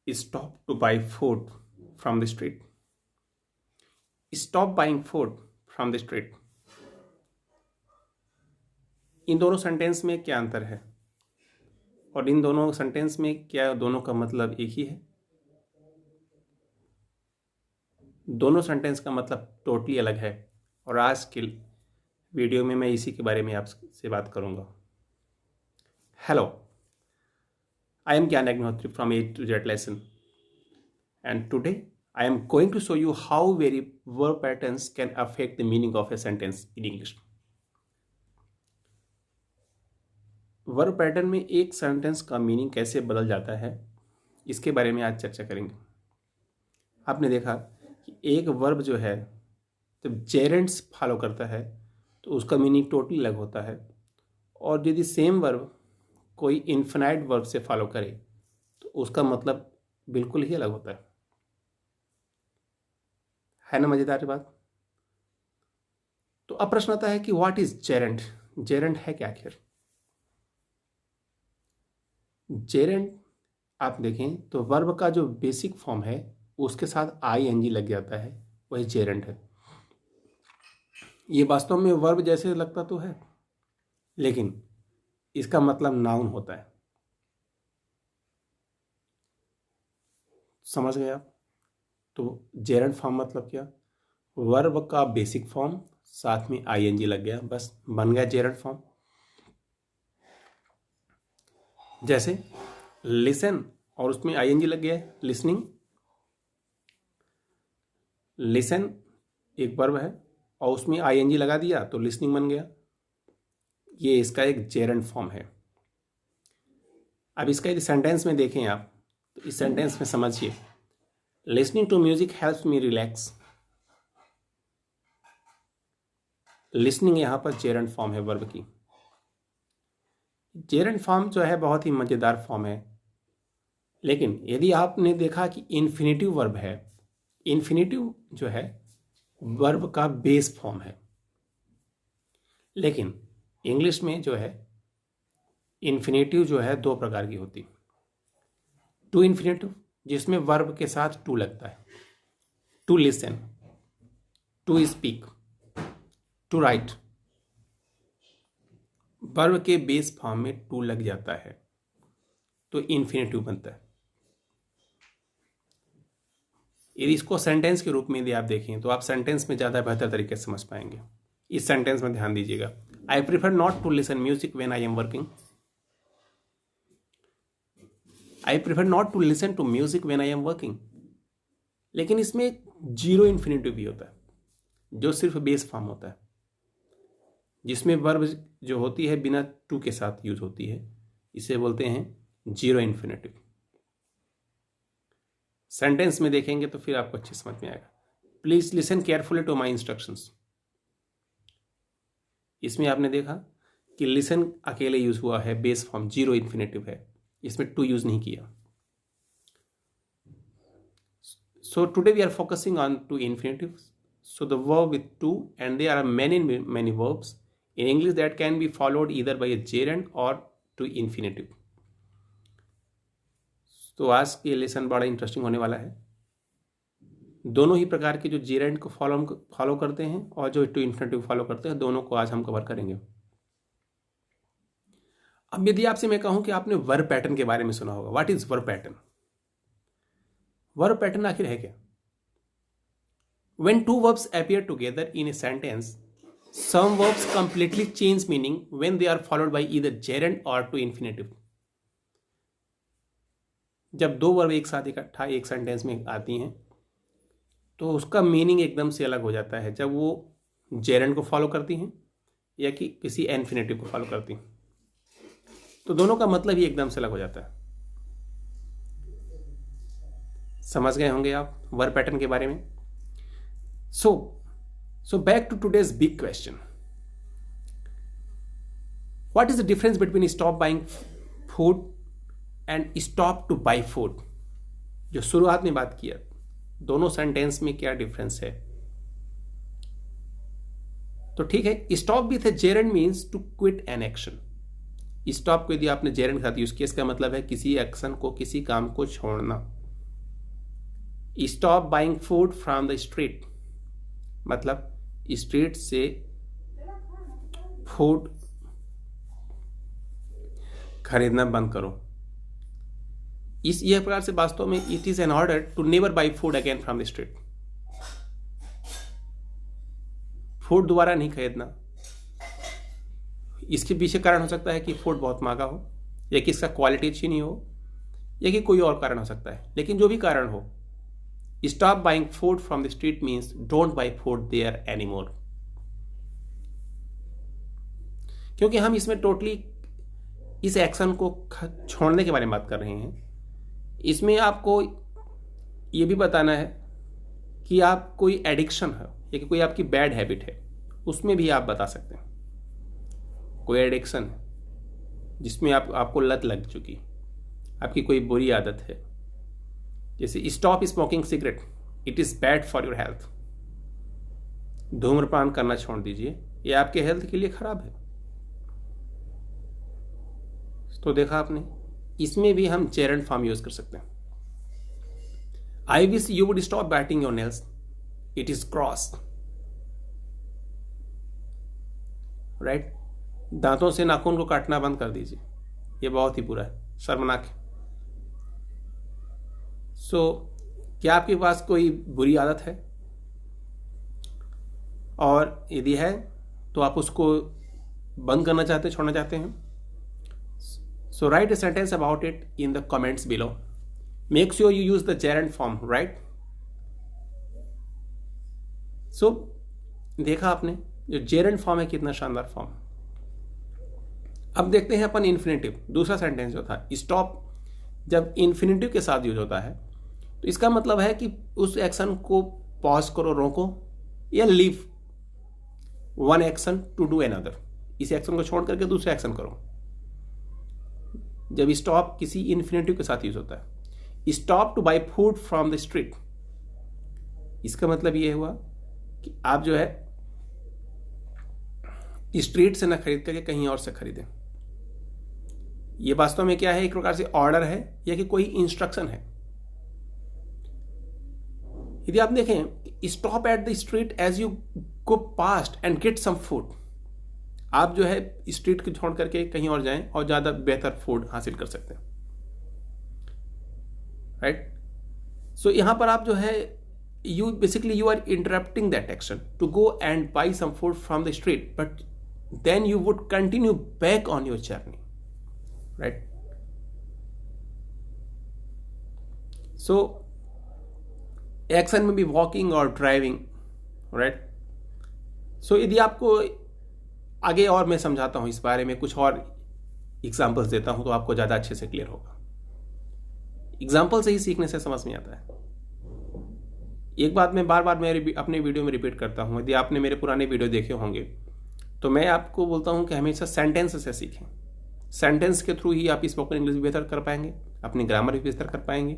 stop to buy food from the street. Stop buying food from the street. इन दोनों sentence में क्या अंतर है और इन दोनों सेंटेंस में क्या दोनों का मतलब एक ही है? दोनों सेंटेंस का मतलब टोटली अलग है और आज के वीडियो में मैं इसी के बारे में आपसे बात करूंगा। Hello, I am Gyan Agnihotri from A to Z lesson, and today I am going to show you how very verb patterns can affect the meaning of a sentence in English. Verb pattern में एक sentence का meaning कैसे बदल जाता है, इसके बारे में आज चर्चा करेंगे। आपने देखा कि एक वर्ब जो है जब जेरेंट्स फॉलो करता है तो उसका मीनिंग टोटली अलग होता है, और यदि सेम वर्ब कोई इन्फिनाइट वर्ब से फॉलो करे तो उसका मतलब बिल्कुल ही अलग होता है ना? मजेदार बात। तो अब प्रश्न आता है कि व्हाट इज जेरेंट? जेरेंट है क्या आखिर? जेरेंट आप देखें तो वर्ब का जो बेसिक फॉर्म है उसके साथ आईएनजी लग जाता है, वही जेरेंट है। ये वास्तव में वर्ब जैसे लगता तो है, लेकिन इसका मतलब नाउन होता है। समझ गए आप? तो जेरेंट फॉर्म मतलब क्या? वर्ब का बेसिक फॉर्म साथ में आईएनजी लग गया, बस बन गया जेरेंट फॉर्म। जैसे लिसन और उसमें आईएनजी लग गया है, लिसनिंग। लिसन एक वर्ब है और उसमें आईएनजी लगा दिया तो लिसनिंग बन गया। ये इसका एक जेरेंट फॉर्म है। अब इसका यदि सेंटेंस में देखें आप तो इस सेंटेंस में समझिए, listening to music helps me relax. Listening यहां पर जेरेंट फॉर्म है वर्ब की। जेरेंट फॉर्म जो है बहुत ही मजेदार फॉर्म है, लेकिन यदि आपने देखा कि इन्फिनेटिव वर्ब है, इन्फिनेटिव जो है वर्ब का बेस फॉर्म है, लेकिन इंग्लिश में जो है इन्फिनेटिव जो है दो प्रकार की होती। टू इन्फिनेटिव जिसमें वर्ब के साथ टू लगता है, to listen, to speak, to write. Verb के बेस फॉर्म में टू लग जाता है तो इन्फिनेटिव बनता है। यदि इसको सेंटेंस के रूप में यदि आप देखें तो आप सेंटेंस में ज़्यादा बेहतर तरीके से समझ पाएंगे। इस सेंटेंस में ध्यान दीजिएगा, I prefer not to listen music when I am working. I prefer not to listen to music when I am working. लेकिन इसमें जीरो इन्फिनेटिव भी होता है जो सिर्फ बेस फॉर्म होता है, जिसमें वर्ब जो होती है बिना टू के साथ यूज होती है, इसे बोलते हैं जीरो इन्फिनेटिव। सेंटेंस में देखेंगे तो फिर आपको अच्छे समझ में आएगा। Please listen carefully to my instructions. इसमें आपने देखा कि लिसन अकेले यूज हुआ है, बेस फॉर्म जीरो इन्फिनेटिव है, इसमें टू यूज नहीं किया। So today we are focusing on to infinitive, so the verb with to, and there are many verbs in English that can be followed either by a gerund or to infinitive. तो आज के lesson बड़ा interesting होने वाला है। दोनों ही प्रकार के जो जेरेंट को फॉलो करते हैं और जो टू इन्फिनेटिव फॉलो करते हैं, दोनों को आज हम कवर करेंगे। अब यदि आपसे मैं कहूं कि आपने वर्ब पैटर्न के बारे में सुना होगा, what is verb pattern? Verb pattern आखिर है क्या? When two verbs appear together in a sentence, some verbs completely change meaning when they are followed by either gerund or to infinitive. जब दो वर्ब एक साथ इकट्ठा एक सेंटेंस में आती हैं तो उसका मीनिंग एकदम से अलग हो जाता है जब वो जेरेंड को फॉलो करती हैं या कि किसी इन्फिनेटिव को फॉलो करती हैं, तो दोनों का मतलब ही एकदम से अलग हो जाता है। समझ गए होंगे आप वर्ब पैटर्न के बारे में। So back to today's big question. What is the difference between stop buying food and stop to buy food? जो शुरुआत में बात किया, दोनों सेंटेंस में क्या डिफरेंस है? तो ठीक है, stop with a gerund means to quit an action. Stop को यदि आपने जेरेंड के साथ यूज किया, इसका मतलब है किसी एक्शन को, किसी काम को छोड़ना। Stop buying food from the street, मतलब स्ट्रीट से फूड खरीदना बंद करो। इस यह प्रकार से वास्तव में it is an order to never buy food again from the street. Food दोबारा नहीं खरीदना। इसके पीछे कारण हो सकता है कि फूड बहुत महंगा हो, या कि इसका क्वालिटी अच्छी नहीं हो, या कि कोई और कारण हो सकता है। लेकिन जो भी कारण हो, stop buying food from the street means don't buy food there anymore. क्योंकि हम इसमें टोटली इस एक्शन को छोड़ने के बारे में बात कर रहे हैं। इसमें आपको ये भी बताना है कि आप कोई एडिक्शन है या कि कोई आपकी बैड हैबिट है, उसमें भी आप बता सकते हैं। कोई एडिक्शन है जिसमें आपको लत लग चुकी, आपकी कोई बुरी आदत है, जैसे stop smoking cigarette, it is bad for your health. धूम्रपान करना छोड़ दीजिए, ये आपके हेल्थ के लिए खराब है। तो देखा आपने, इसमें भी हम जेरेंट फॉर्म यूज कर सकते हैं। I wish you would stop batting your nails, it is cross. Right, दांतों से नाखून को काटना बंद कर दीजिए, ये बहुत ही बुरा है, शर्मनाक है। क्या आपके पास कोई बुरी आदत है, और यदि है तो आप उसको बंद करना चाहते हैं, छोड़ना चाहते हैं? Right a sentence about it in the comments below. Make sure you use the gerund form, right? देखा आपने जो जेरेंट फॉर्म है कितना शानदार फॉर्म। अब देखते हैं अपन इन्फिनेटिव। दूसरा सेंटेंस जो था स्टॉप, जब इन्फिनेटिव के साथ यूज होता है तो इसका मतलब है कि उस एक्शन को पॉज करो, रोको, या leave one action to do another. इस एक्शन को छोड़ करके दूसरा एक्शन करो। जब स्टॉप किसी इन्फिनेटिव के साथ यूज होता है, stop two by food from the street, इसका मतलब यह हुआ कि आप जो है स्ट्रीट से ना खरीद करके कहीं और से खरीदें। यह वास्तव में क्या है, एक प्रकार से ऑर्डर है या कि कोई इंस्ट्रक्शन है। यदि आप देखें, stop at the street as you go past and get some food, आप जो है स्ट्रीट को छोड़ करके कहीं और जाएं और ज्यादा बेहतर फूड हासिल कर सकते हैं। राइट, यहां पर आप जो है you are interrupting that action to go and buy some food from the street, but then you would continue back on your journey, right? Action में भी walking और driving, right? यदि आपको आगे और मैं समझाता हूं इस बारे में, कुछ और एग्जाम्पल्स देता हूं तो आपको ज्यादा अच्छे से क्लियर होगा। एग्जाम्पल से ही सीखने से समझ में आता है। एक बात मैं बार बार मेरे अपने वीडियो में रिपीट करता हूं, यदि आपने मेरे पुराने वीडियो देखे होंगे तो मैं आपको बोलता हूं कि हमेशा सेंटेंस से सीखें। सेंटेंस के थ्रू ही आप स्पोकन इंग्लिश भी बेहतर कर पाएंगे, अपनी ग्रामर भी बेहतर कर पाएंगे,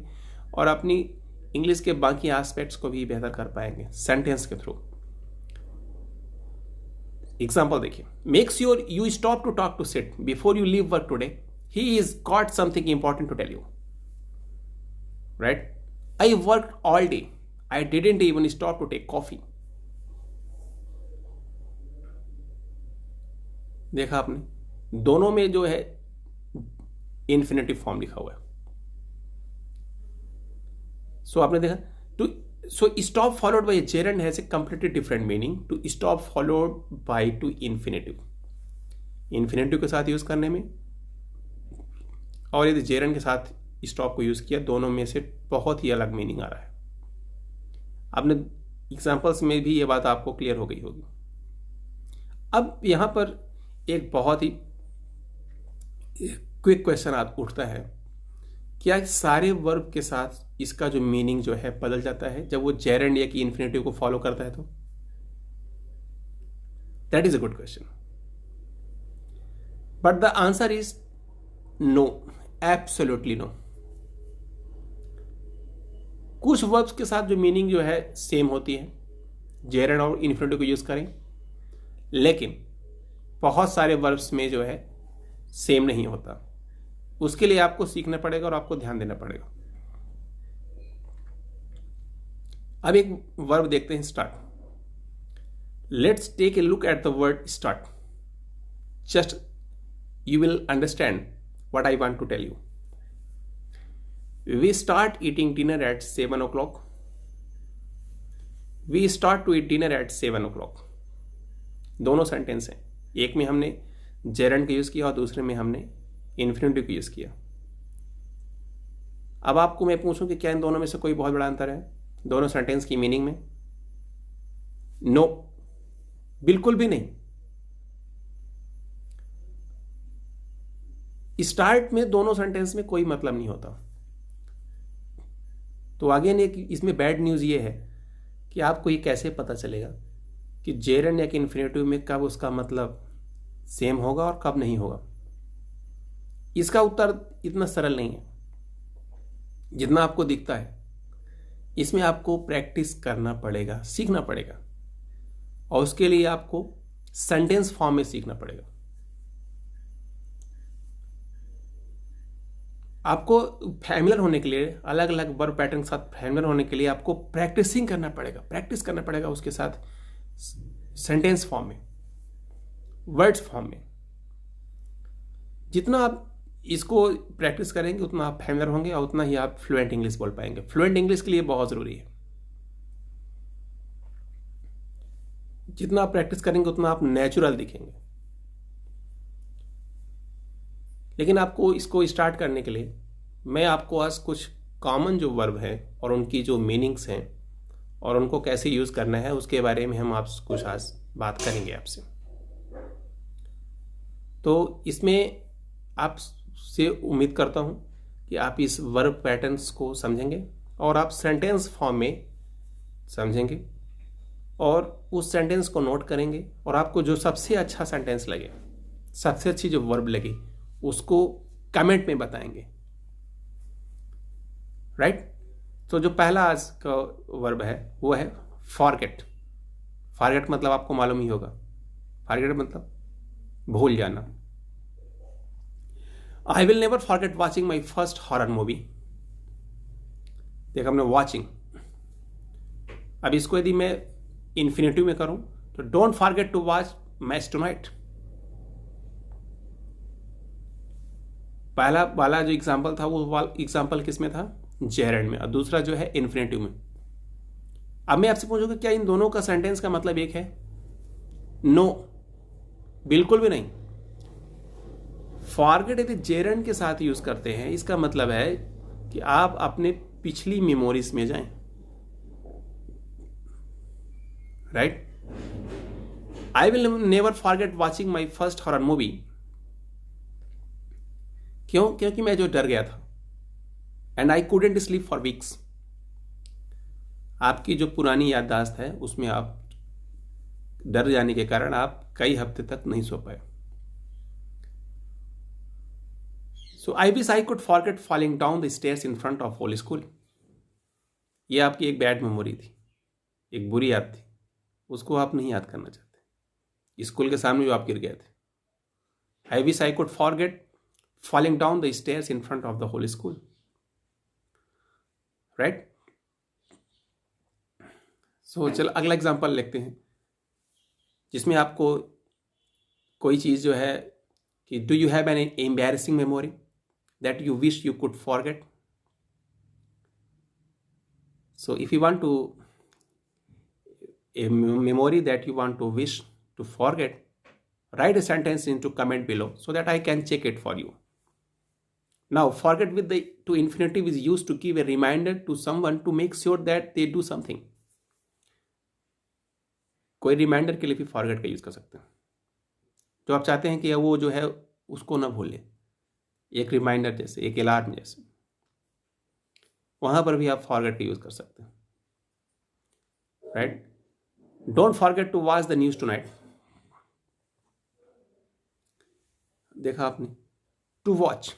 और अपनी इंग्लिश के बाकी एस्पेक्ट्स को भी बेहतर कर पाएंगे सेंटेंस के थ्रू। एग्जाम्पल देखिए, make sure you stop to talk to sit before you leave work today, he is got something important to tell you. Right, I work all day, I didn't even stop to take coffee. देखा आपने, दोनों में जो है infinitive form लिखा हुआ है। आपने देखा, to stop followed by gerund has a completely different meaning to stop followed by to infinitive. Infinitive के साथ यूज करने में और यदि जेरेंड के साथ स्टॉप को यूज किया, दोनों में से बहुत ही अलग मीनिंग आ रहा है। आपने एग्जाम्पल्स में भी ये बात आपको क्लियर हो गई होगी। अब यहां पर एक बहुत ही क्विक क्वेश्चन उठता है, क्या सारे वर्ब के साथ इसका जो मीनिंग जो है बदल जाता है जब वो जेरेंड या कि इन्फिनेटिव को फॉलो करता है? तो that is a good question, but the answer is no, absolutely no. कुछ वर्ब्स के साथ जो मीनिंग जो है सेम होती है, जेरेंड और इन्फिनेटिव को यूज करें, लेकिन बहुत सारे वर्ब्स में जो है सेम नहीं होता। उसके लिए आपको सीखना पड़ेगा और आपको ध्यान देना पड़ेगा। अब एक वर्ब देखते हैं, start. Let's take a look at the word start. Just you will understand what I want to tell you. We start eating dinner at 7 o'clock. We start to eat dinner at 7 o'clock. दोनों sentence हैं, एक में हमने gerund का use किया और दूसरे में हमने इन्फिनिटिव का यूज़ किया। अब आपको मैं पूछूं कि क्या इन दोनों में से कोई बहुत बड़ा अंतर है दोनों सेंटेंस की मीनिंग में? नो, बिल्कुल भी नहीं। स्टार्ट में दोनों सेंटेंस में कोई मतलब नहीं होता। तो अगेन एक इसमें बैड न्यूज़ ये है कि आपको ये कैसे पता चलेगा कि जेरंड या कि इन्फिनेटिव में कब उसका मतलब सेम होगा और कब नहीं होगा। इसका उत्तर इतना सरल नहीं है जितना आपको दिखता है। इसमें आपको प्रैक्टिस करना पड़ेगा, सीखना पड़ेगा, और उसके लिए आपको सेंटेंस फॉर्म में सीखना पड़ेगा। आपको फैमिलियर होने के लिए, अलग अलग वर्ब पैटर्न के साथ फैमिलियर होने के लिए आपको प्रैक्टिसिंग करना पड़ेगा, प्रैक्टिस करना पड़ेगा उसके साथ सेंटेंस फॉर्म में, वर्ड्स फॉर्म में। जितना आप इसको प्रैक्टिस करेंगे उतना आप फैमिलियर होंगे और उतना ही आप फ्लुएंट इंग्लिश बोल पाएंगे। फ्लुएंट इंग्लिश के लिए बहुत ज़रूरी है। जितना आप प्रैक्टिस करेंगे उतना आप नेचुरल दिखेंगे। लेकिन आपको इसको स्टार्ट करने के लिए मैं आपको आज कुछ कॉमन जो वर्ब हैं और उनकी जो मीनिंग्स हैं और उनको कैसे यूज़ करना है उसके बारे में हम आप कुछ आज बात करेंगे आपसे। तो इसमें आपसे उम्मीद करता हूँ कि आप इस वर्ब पैटर्न्स को समझेंगे और आप सेंटेंस फॉर्म में समझेंगे और उस सेंटेंस को नोट करेंगे, और आपको जो सबसे अच्छा सेंटेंस लगे, सबसे अच्छी जो वर्ब लगे, उसको कमेंट में बताएंगे। राइट? तो जो पहला आज का वर्ब है वो है फॉरगेट। फॉरगेट मतलब आपको मालूम ही होगा। फॉरगेट मतलब भूल जाना। I will never forget watching my first horror movie. देखा हमने वॉचिंग। अब इसको यदि मैं इन्फिनेटिव में करूं तो don't forget to watch match tonight. पहला वाला जो एग्जाम्पल था वो एग्जाम्पल किस में था? जेरंड में। और दूसरा जो है इन्फिनेटिव में। अब मैं आपसे पूछूंगा क्या इन दोनों का सेंटेंस का मतलब एक है? नो, बिल्कुल भी नहीं। फॉरगेट यदि जेरंड के साथ यूज करते हैं इसका मतलब है कि आप अपने पिछली मेमोरीज में जाएं। Right? I will never forget watching my first horror movie. क्यों? क्योंकि मैं जो डर गया था। And I couldn't sleep for weeks. आपकी जो पुरानी याददाश्त है उसमें आप डर जाने के कारण आप कई हफ्ते तक नहीं सो पाए। So I wish I could forget falling down the stairs in front of holy school. ये आपकी एक बैड मेमोरी थी, एक बुरी याद थी, उसको आप नहीं याद करना चाहते। स्कूल के सामने जो आप गिर गए थे। आई wish I could forget falling down the stairs in front of the whole school. Right? So चल अगला एग्जांपल लिखते हैं जिसमें आपको कोई चीज़ जो है कि do you have an embarrassing memory that you wish you could forget. So if you want to a memory that you want to wish to forget, write a sentence into comment below so that I can check it for you. Now, forget with the to infinitive is used to give a reminder to someone to make sure that they do something. कोई reminder के लिए भी forget का use कर सकते हैं। तो आप चाहते हैं कि वो जो है उसको ना भूले, एक रिमाइंडर जैसे, एक अलार्म जैसे, वहां पर भी आप फॉरगेट का यूज कर सकते हैं। Right? Don't forget to watch the news tonight. देखा आपने? टू वॉच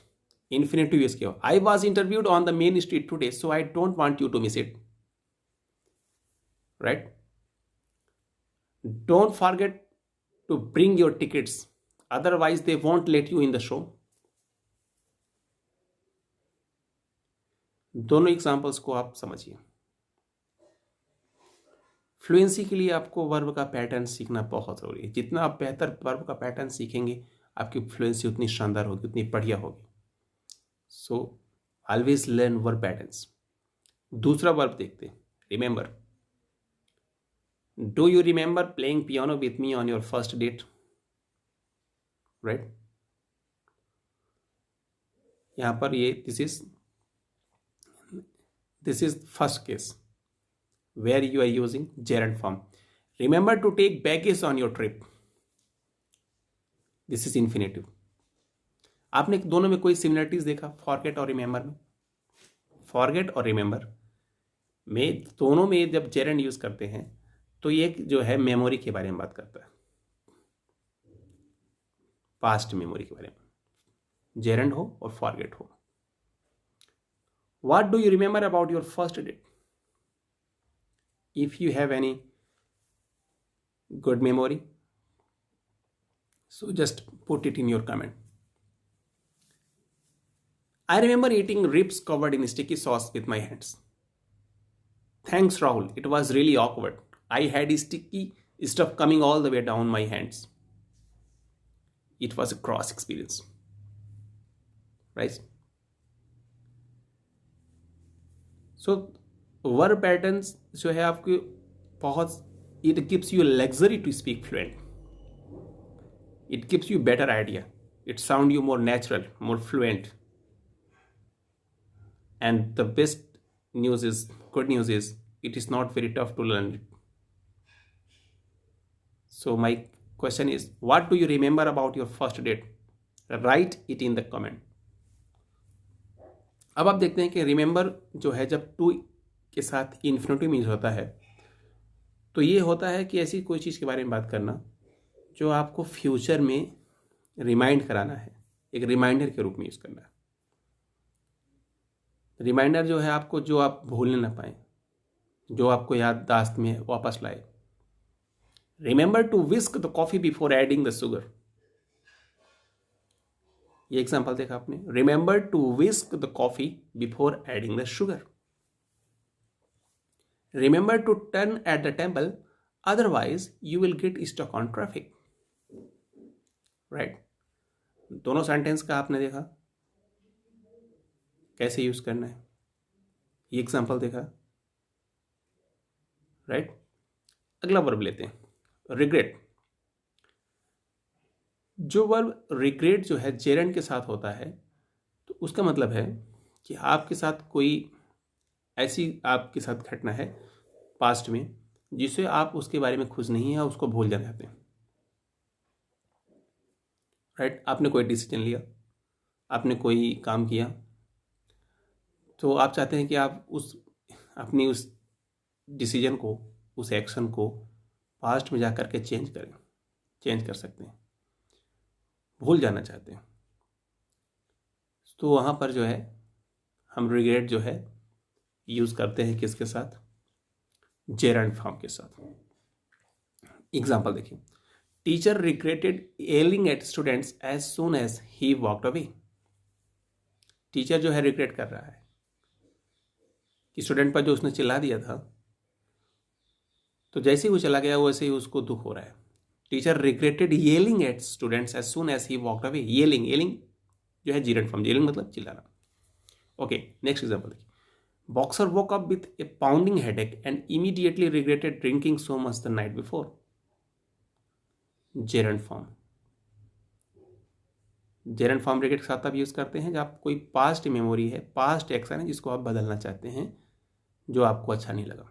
इन्फिनेटिव यूज किया। I was interviewed on the main street today so I don't want you to miss it. Right? Don't forget to bring your tickets otherwise they won't let you in the show. दोनों examples को आप समझिए। Fluency के लिए आपको verb का pattern सीखना बहुत ज़रूरी है। जितना आप बेहतर वर्ब का पैटर्न सीखेंगे आपकी फ्लुएंसी उतनी शानदार होगी, उतनी बढ़िया होगी। So always learn verb patterns. दूसरा वर्ब देखते हैं, remember. Do you remember playing piano with me on your first date? Right, यहां पर ये this is first case where you are using gerund form. Remember to take baggage on your trip. This is infinitive. आपने दोनों में कोई similarities देखा forget और remember में? फॉरगेट और रिमेंबर में दोनों में जब जेरंड यूज करते हैं तो ये जो है मेमोरी के बारे में बात करता है, पास्ट मेमोरी के बारे में, जेरंड हो और फॉरगेट हो। What do you remember about your first date? If you have any good memory, so just put it in your comment. I remember eating ribs covered in sticky sauce with my hands. Thanks, Rahul. It was really awkward. I had sticky stuff coming all the way down my hands. It was a cross experience. Right? So verb patterns जो है आपके बहुत, it gives you luxury to speak fluent, it gives you better idea, it sound you more natural, more fluent, and the best news is, good news is, it is not very tough to learn it. So my question is, what do you remember about your first date? Write it in the comment. अब आप देखते हैं कि remember जो है जब to के साथ इन्फिनिटिव मीन्स होता है तो ये होता है कि ऐसी कोई चीज़ के बारे में बात करना जो आपको फ्यूचर में रिमाइंड कराना है, एक रिमाइंडर के रूप में यूज़ करना है. रिमाइंडर जो है आपको, जो आप भूलने ना पाए, जो आपको याददाश्त में वापस लाए. Remember to whisk the coffee before adding the sugar. ये एग्जाम्पल देखा आपने, remember to whisk the coffee before adding the sugar. Remember to turn at the temple, otherwise you will get stuck on traffic. Right? दोनों sentence का आपने देखा कैसे use करना है, ये एग्जांपल देखा. राइट, अगला वर्ब लेते हैं, रिग्रेट. जो वर्ब रिग्रेट जो है जेरंड के साथ होता है तो उसका मतलब है कि आपके साथ कोई ऐसी आपके साथ घटना है पास्ट में जिसे आप उसके बारे में खुश नहीं हैं, उसको भूल जाते हैं. राइट, आपने कोई डिसीजन लिया, आपने कोई काम किया, तो आप चाहते हैं कि आप अपनी उस डिसीजन को, उस एक्शन को पास्ट में जा कर के चेंज कर सकते हैं, भूल जाना चाहते हैं. तो वहाँ पर जो है हम रिग्रेट जो है यूज़ करते हैं किसके साथ? जेरंड फॉर्म के साथ. एग्जाम्पल देखिए, teacher regretted yelling at students as soon as he walked away. Teacher जो है रिग्रेट कर रहा है कि स्टूडेंट पर जो उसने चिल्ला दिया था, तो जैसे ही वो चला गया वैसे ही उसको दुख हो रहा है. Teacher regretted yelling at students as soon as he walked away. Yelling जो है जेरंड फॉर्म, येलिंग मतलब चिल्लाना. ओके, नेक्स्ट एग्जाम्पल देखिए, Boxer woke up with a pounding headache and immediately regretted drinking so much the night before. Gerund form. Gerund form regret के साथ आप use करते हैं जब आप कोई पास्ट मेमोरी है, पास्ट एक्शन है जिसको आप बदलना चाहते हैं, जो आपको अच्छा नहीं लगा.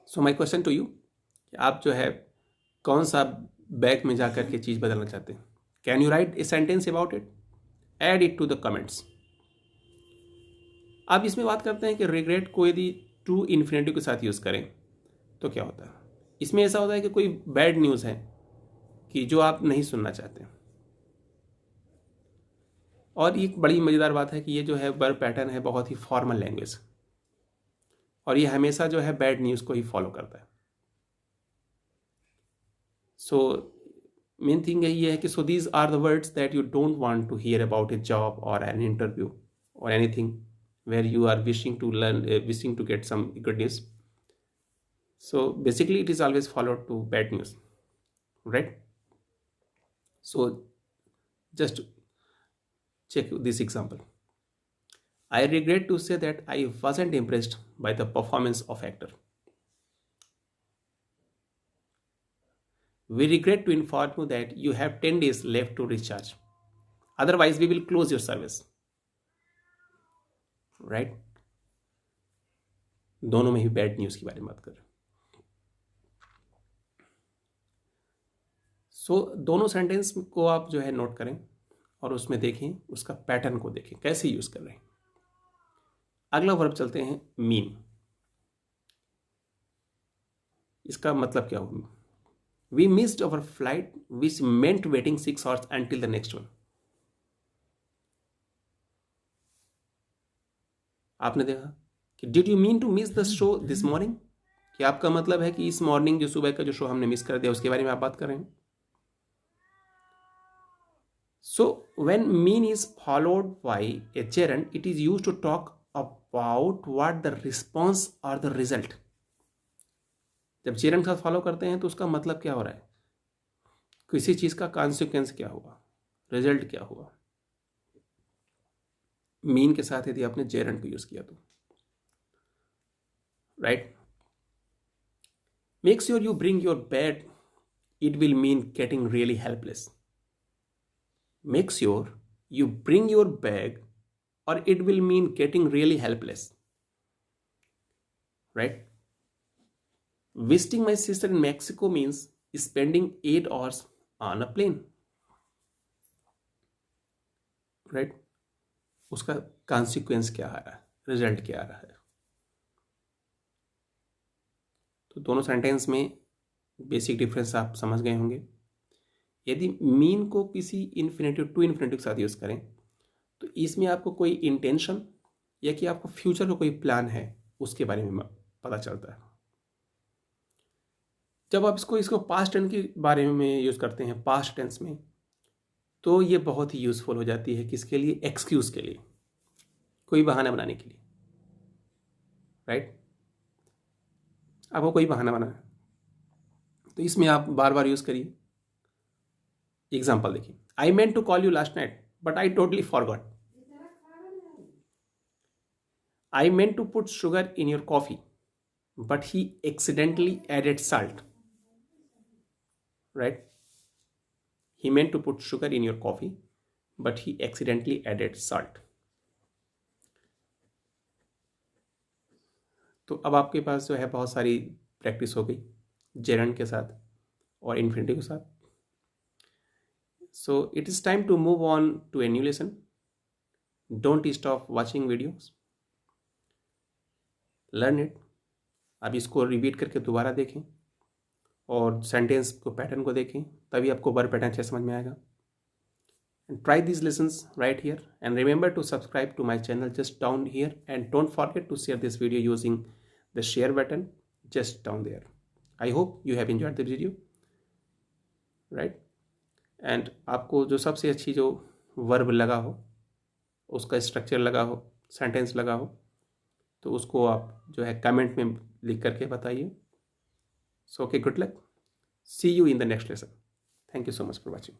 सो माई क्वेश्चन टू यू, आप जो है कौन सा बैक में जाकर के चीज बदलना चाहते हैं? Can you write a sentence about it? Add it to the comments. अब इसमें बात करते हैं कि रिग्रेट को यदि टू इन्फिनिटिव के साथ यूज़ करें तो क्या होता है. इसमें ऐसा होता है कि कोई बैड न्यूज़ है कि जो आप नहीं सुनना चाहते. और एक बड़ी मज़ेदार बात है कि ये जो है वर्ब पैटर्न है बहुत ही फॉर्मल लैंग्वेज, और ये हमेशा जो है बैड न्यूज़ को ही फॉलो करता है. सो मेन थिंग यही है कि so these are the words that you don't want to hear about a job और एन इंटरव्यू और anything where you are wishing to learn, wishing to get some good news. So basically it is always followed to bad news, right? So just check this example. I regret to say that I wasn't impressed by the performance of actor. We regret to inform you that you have 10 days left to recharge. Otherwise, we will close your service. Right? दोनों में ही bad news की बारे में बात कर रहे हैं. सो दोनों सेंटेंस को आप जो है नोट करें और उसमें देखें, उसका पैटर्न को देखें कैसे यूज कर रहे हैं. अगला वर्ब चलते हैं मीन. इसका मतलब क्या होगा? We missed our flight which meant waiting 6 hours until the next one. आपने देखा कि did you mean to miss the show this morning, कि आपका मतलब है कि इस मॉर्निंग जो सुबह का जो शो हमने मिस कर दिया उसके बारे में आप बात कर रहे हैं. So when mean is followed by a gerund it is used to talk about what the response और द रिजल्ट. जब जेरंड का फॉलो करते हैं तो उसका मतलब क्या हो रहा है, किसी चीज का कॉन्सिक्वेंस क्या हुआ, रिजल्ट क्या हुआ. मीन के साथ यदि आपने जेरंड को यूज किया तो right. Make sure you bring your bag, it will mean getting really helpless. Make sure you bring your bag और it will mean getting really helpless. Right. Visiting my sister in Mexico means spending 8 hours on a plane. Right? उसका consequence क्या आ रहा है, result क्या आ रहा है. तो दोनों सेंटेंस में बेसिक डिफरेंस आप समझ गए होंगे. यदि मीन को किसी इन्फिनेटिव टू इन्फिनेटिव के साथ यूज करें तो इसमें आपको कोई इंटेंशन या कि आपको फ्यूचर का कोई प्लान है उसके बारे में पता चलता है. जब आप इसको पास्ट टेंस के बारे में यूज करते हैं पास्ट टेंस में, तो ये बहुत ही यूजफुल हो जाती है. किसके लिए? एक्सक्यूज के लिए, कोई बहाना बनाने के लिए. राइट. आपको कोई बहाना बनाना है तो इसमें आप बार बार यूज करिए. एग्जाम्पल देखिए. I meant to call you last night but I totally forgot. I meant to put sugar in your coffee but he accidentally added salt. Right? He meant to put sugar in your coffee, but he accidentally added salt. तो अब आपके पास जो है बहुत सारी practice हो गई gerund के साथ और इन्फिनिटिव के साथ. So it is time to move on to a new lesson. Don't stop watching videos. Learn it. अब इसको रिपीट करके दोबारा देखें और सेंटेंस को पैटर्न को देखें, तभी आपको वर्ब पैटर्न अच्छे समझ में आएगा. And try this lessons right here and remember to subscribe to my channel just down here and don't forget to share this video using the share button just down there. I hope you have enjoyed the video. Right. And आपको जो सबसे अच्छी जो verb लगा हो, उसका structure लगा हो, सेंटेंस लगा हो, तो उसको आप जो है कमेंट में लिख करके बताइए. So, okay, good luck. See you in the next lesson. Thank you so much for watching.